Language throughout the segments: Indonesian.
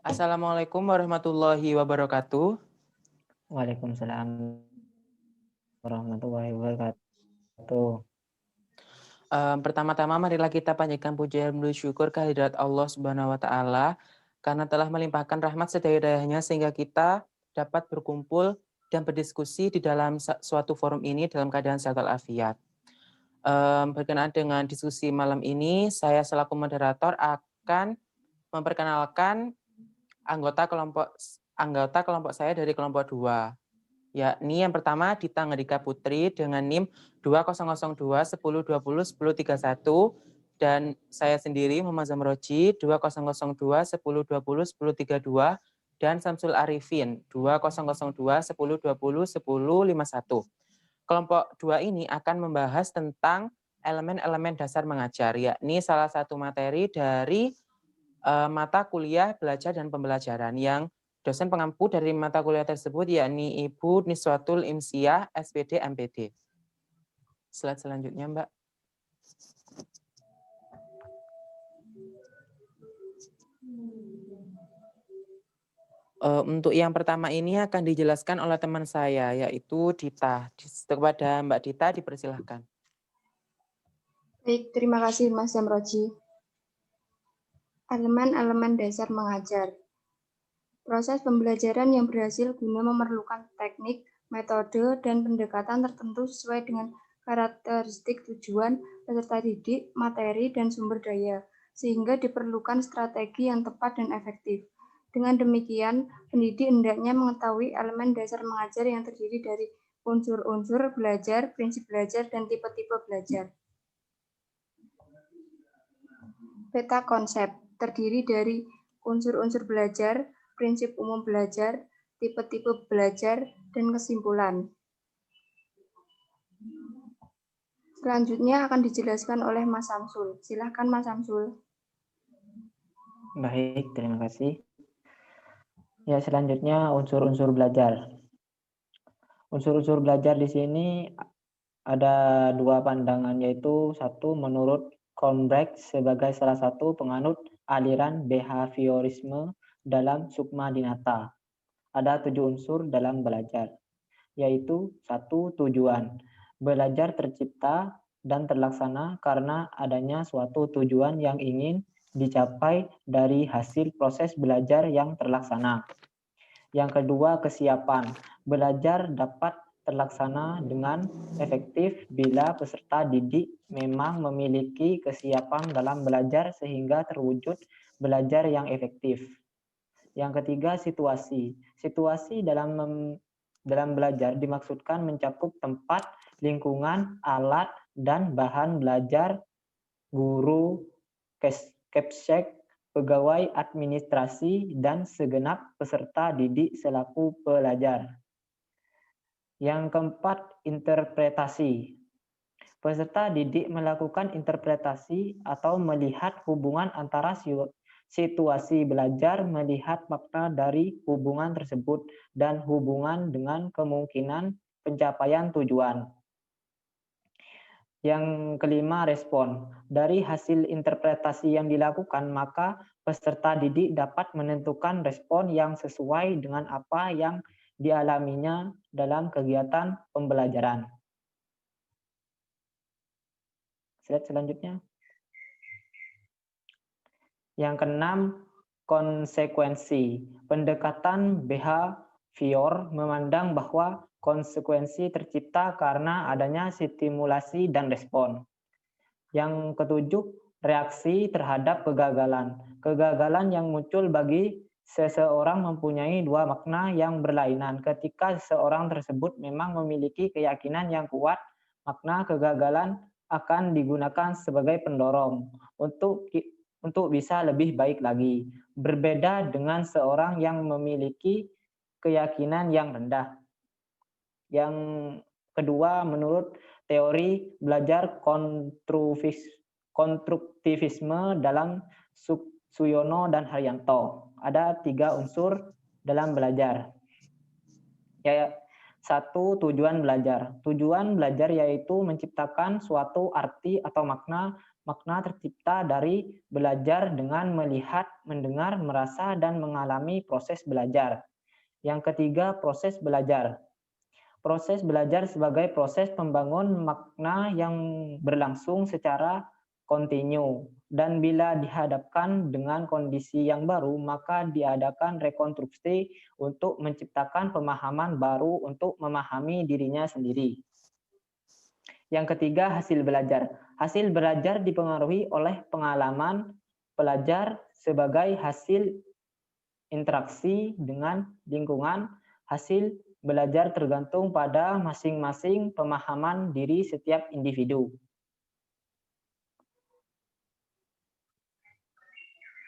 Assalamualaikum warahmatullahi wabarakatuh. Waalaikumsalam warahmatullahi wabarakatuh. Pertama-tama marilah kita panjatkan puji dan bersyukur kehadirat Allah Subhanahu wa taala karena telah melimpahkan rahmat sedaya-dayanya sehingga kita dapat berkumpul dan berdiskusi di dalam suatu forum ini dalam keadaan sehat walafiat. Berkenaan dengan diskusi malam ini, saya selaku moderator akan memperkenalkan anggota kelompok saya dari kelompok 2. Yakni yang pertama Dita Ngedika Putri dengan NIM 2002 10 20 10 31 dan saya sendiri Muhammad Zamroji 2002 10 20 10 32 dan Samsul Arifin 2002 10 20 10 51. Kelompok 2 ini akan membahas tentang elemen-elemen dasar mengajar, yakni salah satu materi dari mata kuliah belajar dan pembelajaran yang dosen pengampu dari mata kuliah tersebut yakni Ibu Niswatul Imsiah, SPD MPD. Slide selanjutnya, Mbak. Untuk yang pertama ini akan dijelaskan oleh teman saya, yaitu Dita. Kepada Mbak Dita, dipersilahkan. Baik, terima kasih Mas Zamroji. Elemen-elemen dasar mengajar. Proses pembelajaran yang berhasil guna memerlukan teknik, metode, dan pendekatan tertentu sesuai dengan karakteristik tujuan, peserta didik, materi, dan sumber daya, sehingga diperlukan strategi yang tepat dan efektif. Dengan demikian, pendidik hendaknya mengetahui elemen dasar mengajar yang terdiri dari unsur-unsur belajar, prinsip belajar, dan tipe-tipe belajar. Peta konsep terdiri dari unsur-unsur belajar, prinsip umum belajar, tipe-tipe belajar, dan kesimpulan. Selanjutnya akan dijelaskan oleh Mas Samsul. Silakan Mas Samsul. Baik, terima kasih. Ya, selanjutnya unsur-unsur belajar. Unsur-unsur belajar di sini ada dua pandangan, yaitu satu menurut Colmbrek sebagai salah satu penganut aliran behaviorisme dalam Sukma Dinata. Ada 7 unsur dalam belajar, yaitu 1. Tujuan. Belajar tercipta dan terlaksana karena adanya suatu tujuan yang ingin dicapai dari hasil proses belajar yang terlaksana. Yang kedua, kesiapan. Belajar dapat terlaksana dengan efektif bila peserta didik memang memiliki kesiapan dalam belajar sehingga terwujud belajar yang efektif. Yang ketiga, situasi. Situasi dalam belajar dimaksudkan mencakup tempat, lingkungan, alat, dan bahan belajar, guru, kepsek, pegawai administrasi, dan segenap peserta didik selaku pelajar. Yang keempat, interpretasi. Peserta didik melakukan interpretasi atau melihat hubungan antara situasi belajar, melihat makna dari hubungan tersebut, dan hubungan dengan kemungkinan pencapaian tujuan. Yang kelima, respon. Dari hasil interpretasi yang dilakukan, maka peserta didik dapat menentukan respon yang sesuai dengan apa yang dialaminya dalam kegiatan pembelajaran. Slide selanjutnya. Yang keenam, konsekuensi. Pendekatan behavior memandang bahwa konsekuensi tercipta karena adanya stimulasi dan respon. Yang ketujuh, reaksi terhadap kegagalan. Kegagalan yang muncul bagi seseorang mempunyai dua makna yang berlainan. Ketika seseorang tersebut memang memiliki keyakinan yang kuat, makna kegagalan akan digunakan sebagai pendorong untuk bisa lebih baik lagi. Berbeda dengan seorang yang memiliki keyakinan yang rendah. Yang kedua, menurut teori belajar konstruktivisme dalam Suyono dan Haryanto, ada 3 unsur dalam belajar. Ya, 1. Tujuan belajar. Tujuan belajar yaitu menciptakan suatu arti atau makna Makna tercipta dari belajar dengan melihat, mendengar, merasa, dan mengalami proses belajar. Yang ketiga, proses belajar. Proses belajar sebagai proses pembangun makna yang berlangsung secara kontinu, dan bila dihadapkan dengan kondisi yang baru, maka diadakan rekonstruksi untuk menciptakan pemahaman baru untuk memahami dirinya sendiri. Yang ketiga, hasil belajar. Hasil belajar dipengaruhi oleh pengalaman pelajar sebagai hasil interaksi dengan lingkungan. Hasil belajar tergantung pada masing-masing pemahaman diri setiap individu.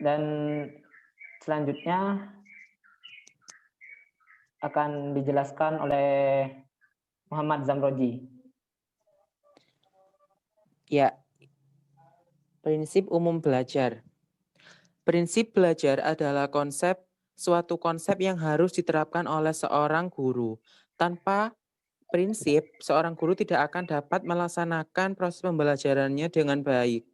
Dan selanjutnya akan dijelaskan oleh Muhammad Zamroji. Ya, prinsip umum belajar. Prinsip belajar adalah suatu konsep yang harus diterapkan oleh seorang guru. Tanpa prinsip, seorang guru tidak akan dapat melaksanakan proses pembelajarannya dengan baik.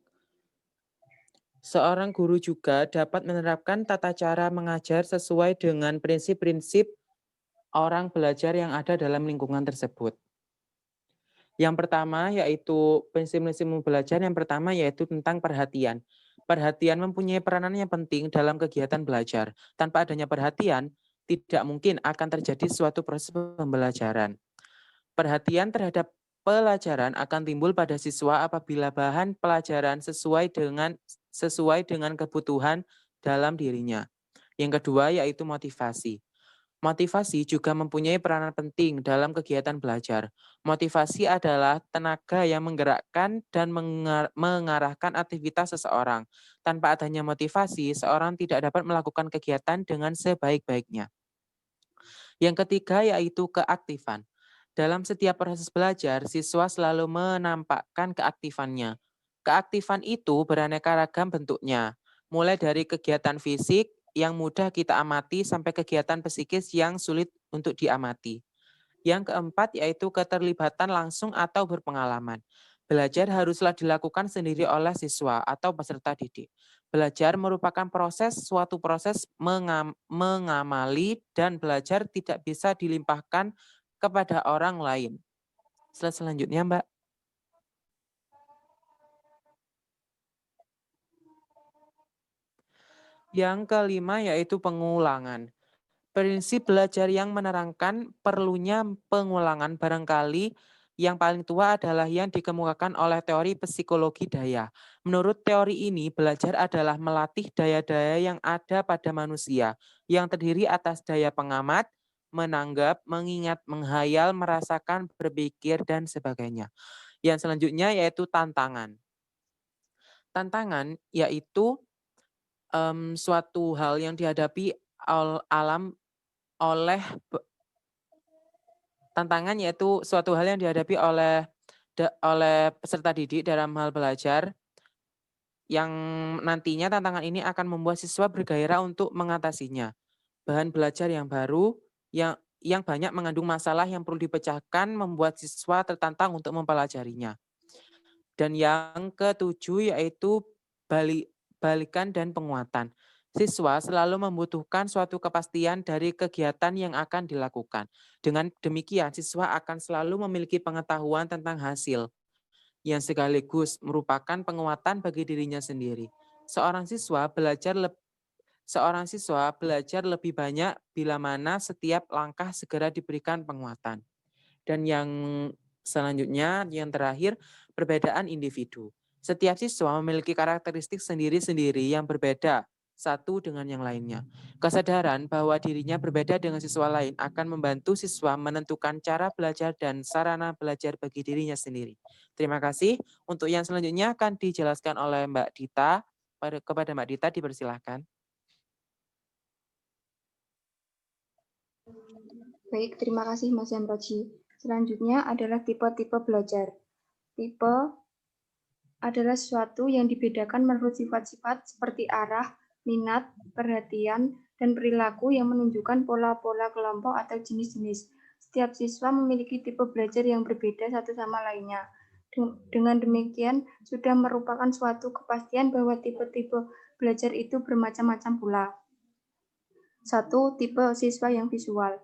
Seorang guru juga dapat menerapkan tata cara mengajar sesuai dengan prinsip-prinsip orang belajar yang ada dalam lingkungan tersebut. Yang pertama yaitu prinsip-prinsip belajar, yang pertama yaitu tentang perhatian. Perhatian mempunyai peranan yang penting dalam kegiatan belajar. Tanpa adanya perhatian, tidak mungkin akan terjadi suatu proses pembelajaran. Perhatian terhadap pelajaran akan timbul pada siswa apabila bahan pelajaran sesuai dengan kebutuhan dalam dirinya. Yang kedua yaitu motivasi. Motivasi juga mempunyai peranan penting dalam kegiatan belajar. Motivasi adalah tenaga yang menggerakkan dan mengarahkan aktivitas seseorang. Tanpa adanya motivasi, seorang tidak dapat melakukan kegiatan dengan sebaik-baiknya. Yang ketiga yaitu keaktifan. Dalam setiap proses belajar, siswa selalu menampakkan keaktifannya. Keaktifan itu beraneka ragam bentuknya, mulai dari kegiatan fisik yang mudah kita amati sampai kegiatan psikis yang sulit untuk diamati. Yang keempat yaitu keterlibatan langsung atau berpengalaman. Belajar haruslah dilakukan sendiri oleh siswa atau peserta didik. Belajar merupakan suatu proses mengamali, dan belajar tidak bisa dilimpahkan kepada orang lain. Slide selanjutnya, Mbak. Yang kelima yaitu pengulangan. Prinsip belajar yang menerangkan perlunya pengulangan barangkali yang paling tua adalah yang dikemukakan oleh teori psikologi daya. Menurut teori ini, belajar adalah melatih daya-daya yang ada pada manusia, yang terdiri atas daya pengamat, menanggap, mengingat, menghayal, merasakan, berpikir, dan sebagainya. Yang selanjutnya yaitu tantangan. Tantangan yaitu suatu hal yang dihadapi tantangan yaitu suatu hal yang dihadapi oleh peserta didik dalam hal belajar, yang nantinya tantangan ini akan membuat siswa bergairah untuk mengatasinya. Bahan belajar yang baru yang banyak mengandung masalah yang perlu dipecahkan membuat siswa tertantang untuk mempelajarinya. Dan yang ketujuh yaitu balikan dan penguatan. Siswa selalu membutuhkan suatu kepastian dari kegiatan yang akan dilakukan. Dengan demikian, siswa akan selalu memiliki pengetahuan tentang hasil, yang sekaligus merupakan penguatan bagi dirinya sendiri. Seorang siswa belajar lebih banyak bila mana setiap langkah segera diberikan penguatan. Dan yang selanjutnya, yang terakhir, perbedaan individu. Setiap siswa memiliki karakteristik sendiri-sendiri yang berbeda satu dengan yang lainnya. Kesadaran bahwa dirinya berbeda dengan siswa lain akan membantu siswa menentukan cara belajar dan sarana belajar bagi dirinya sendiri. Terima kasih. Untuk yang selanjutnya akan dijelaskan oleh Mbak Dita. Kepada Mbak Dita dipersilahkan. Baik, terima kasih Mas Zamroji. Selanjutnya adalah tipe-tipe belajar. Tipe adalah sesuatu yang dibedakan menurut sifat-sifat seperti arah, minat, perhatian, dan perilaku yang menunjukkan pola-pola kelompok atau jenis-jenis. Setiap siswa memiliki tipe belajar yang berbeda satu sama lainnya. Dengan demikian, sudah merupakan suatu kepastian bahwa tipe-tipe belajar itu bermacam-macam pula. 1. Tipe siswa yang visual.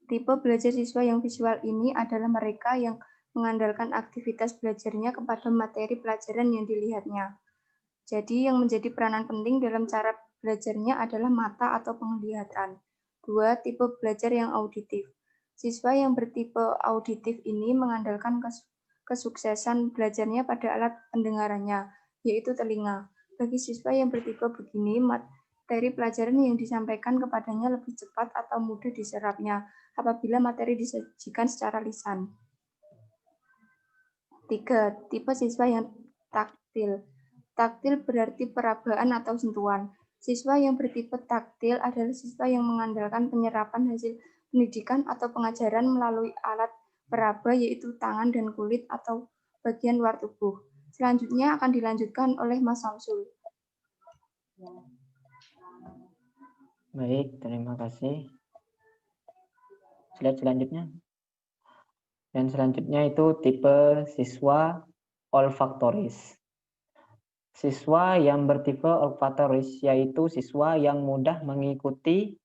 Tipe belajar siswa yang visual ini adalah mereka yang mengandalkan aktivitas belajarnya kepada materi pelajaran yang dilihatnya. Jadi yang menjadi peranan penting dalam cara belajarnya adalah mata atau penglihatan. 2. Tipe belajar yang auditif. Siswa yang bertipe auditif ini mengandalkan kesuksesan belajarnya pada alat pendengarannya, yaitu telinga. Bagi siswa yang bertipe begini, materi pelajaran yang disampaikan kepadanya lebih cepat atau mudah diserapnya apabila materi disajikan secara lisan. 3. Tipe siswa yang taktil. Taktil berarti perabaan atau sentuhan. Siswa yang bertipe taktil adalah siswa yang mengandalkan penyerapan hasil pendidikan atau pengajaran melalui alat peraba yaitu tangan dan kulit atau bagian luar tubuh. Selanjutnya akan dilanjutkan oleh Mas Samsul. Baik, terima kasih. Slide selanjutnya. Dan selanjutnya itu tipe siswa olfaktoris. Siswa yang bertipe olfaktoris yaitu siswa yang mudah mengikuti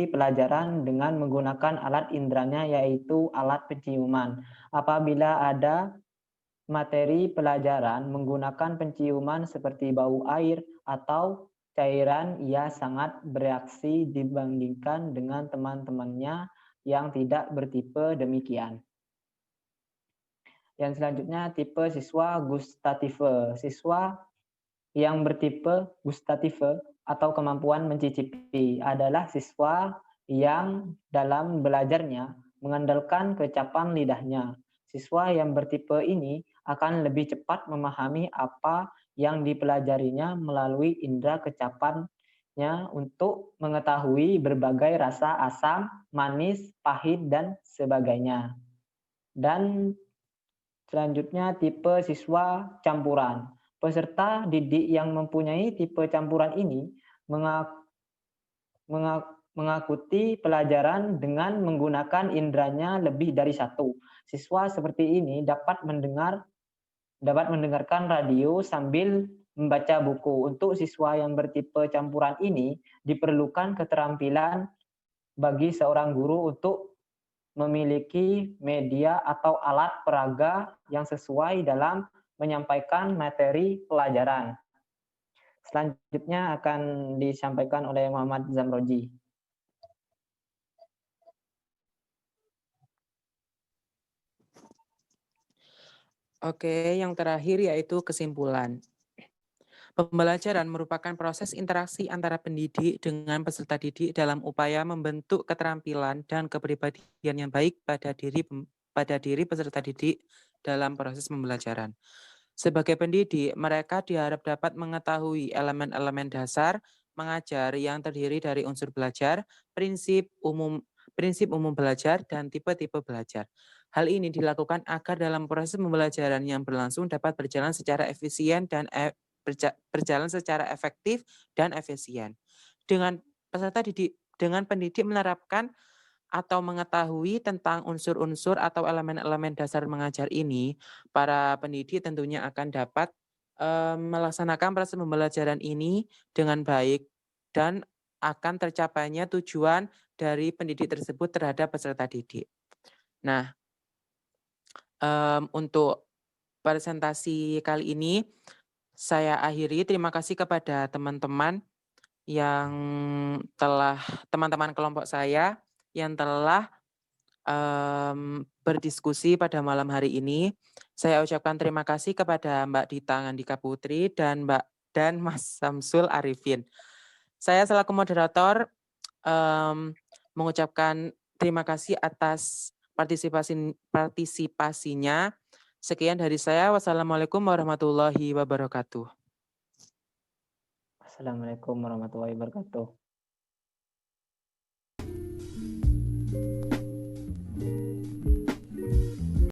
pelajaran dengan menggunakan alat inderanya yaitu alat penciuman. Apabila ada materi pelajaran menggunakan penciuman seperti bau air atau cairan, ia sangat bereaksi dibandingkan dengan teman-temannya yang tidak bertipe demikian. Yang selanjutnya tipe siswa gustative. Siswa yang bertipe gustative atau kemampuan mencicipi adalah siswa yang dalam belajarnya mengandalkan kecapan lidahnya. Siswa yang bertipe ini akan lebih cepat memahami apa yang dipelajarinya melalui indera kecapannya untuk mengetahui berbagai rasa asam, manis, pahit, dan sebagainya. Dan selanjutnya tipe siswa campuran. Peserta didik yang mempunyai tipe campuran ini mengikuti pelajaran dengan menggunakan inderanya lebih dari satu. Siswa seperti ini dapat mendengarkan radio sambil membaca buku. Untuk siswa yang bertipe campuran ini diperlukan keterampilan bagi seorang guru untuk memiliki media atau alat peraga yang sesuai dalam menyampaikan materi pelajaran. Selanjutnya akan disampaikan oleh Muhammad Zamroji. Oke, yang terakhir yaitu kesimpulan. Pembelajaran merupakan proses interaksi antara pendidik dengan peserta didik dalam upaya membentuk keterampilan dan kepribadian yang baik pada diri peserta didik dalam proses pembelajaran. Sebagai pendidik, mereka diharap dapat mengetahui elemen-elemen dasar mengajar yang terdiri dari unsur belajar, prinsip umum belajar, dan tipe-tipe belajar. Hal ini dilakukan agar dalam proses pembelajaran yang berlangsung dapat berjalan secara efisien dan efektif dan efisien. Dengan pendidik menerapkan atau mengetahui tentang unsur-unsur atau elemen-elemen dasar mengajar ini, para pendidik tentunya akan dapat melaksanakan proses pembelajaran ini dengan baik dan akan tercapainya tujuan dari pendidik tersebut terhadap peserta didik. Nah, untuk presentasi kali ini saya akhiri. Terima kasih kepada teman-teman teman-teman kelompok saya yang telah berdiskusi pada malam hari ini. Saya ucapkan terima kasih kepada Mbak Dita Ngandika Putri dan Mas Samsul Arifin. Saya selaku moderator mengucapkan terima kasih atas partisipasinya. Sekian dari saya. Wassalamualaikum warahmatullahi wabarakatuh. Assalamualaikum warahmatullahi wabarakatuh.